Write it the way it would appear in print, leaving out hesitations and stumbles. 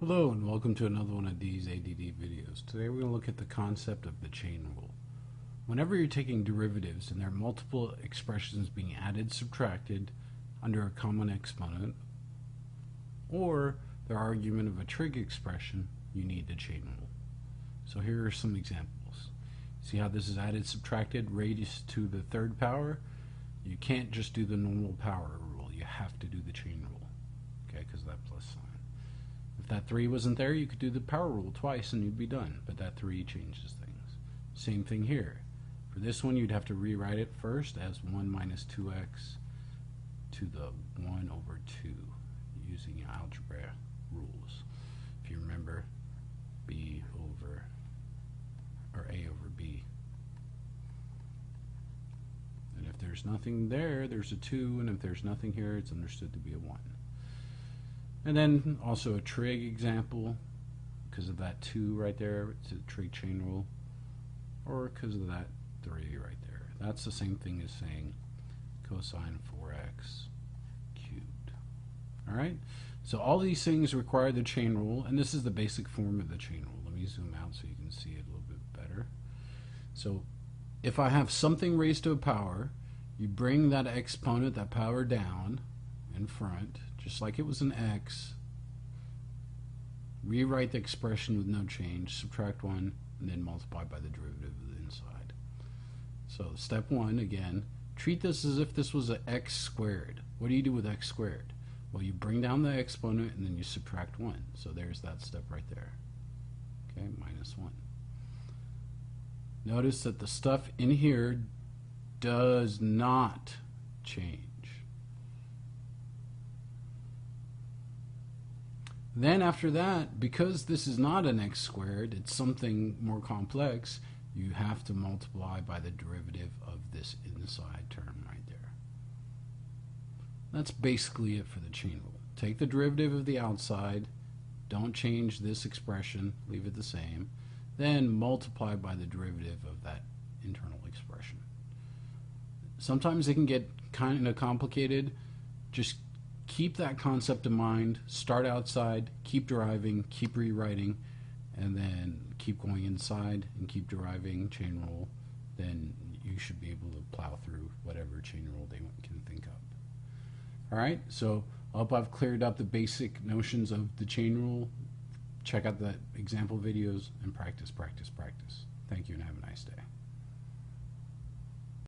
Hello and welcome to another one of these ADD videos. Today we're going to look at the concept of the chain rule. Whenever you're taking derivatives and there are multiple expressions being added, subtracted under a common exponent, or the argument of a trig expression, you need the chain rule. So here are some examples. See how this is added, subtracted, raised to the third power? You can't just do the normal power rule. You have to do the chain rule, okay, because of that plus sign. If that 3 wasn't there, you could do the power rule twice and you'd be done, but that 3 changes things. Same thing here. For this one, you'd have to rewrite it first as 1 minus 2x to the 1 over 2 using algebra rules. If you remember, b over, or a over b. And if there's nothing there, there's a 2, and if there's nothing here, it's understood to be a 1. And then also a trig example, because of that 2 right there, it's a trig chain rule, or because of that 3 right there. That's the same thing as saying cosine 4x cubed. Alright, so all these things require the chain rule, and this is the basic form of the chain rule. Let me zoom out so you can see it a little bit better. So if I have something raised to a power, you bring that exponent, that power, down in front, just like it was an x, rewrite the expression with no change, subtract 1, and then multiply by the derivative of the inside. So step 1, again, treat this as if this was an x squared. What do you do with x squared? Well, you bring down the exponent and then you subtract 1. So there's that step right there. Okay, minus 1. Notice that the stuff in here does not change. Then after that, because this is not an x squared, it's something more complex, you have to multiply by the derivative of this inside term right there. That's basically it for the chain rule. Take the derivative of the outside, don't change this expression, leave it the same, then multiply by the derivative of that internal expression. Sometimes they can get kind of complicated. Just keep that concept in mind, start outside, keep deriving, keep rewriting, and then keep going inside and keep deriving chain rule. Then you should be able to plow through whatever chain rule they can think of. Alright, so I hope I've cleared up the basic notions of the chain rule. Check out the example videos and practice, practice, practice. Thank you and have a nice day.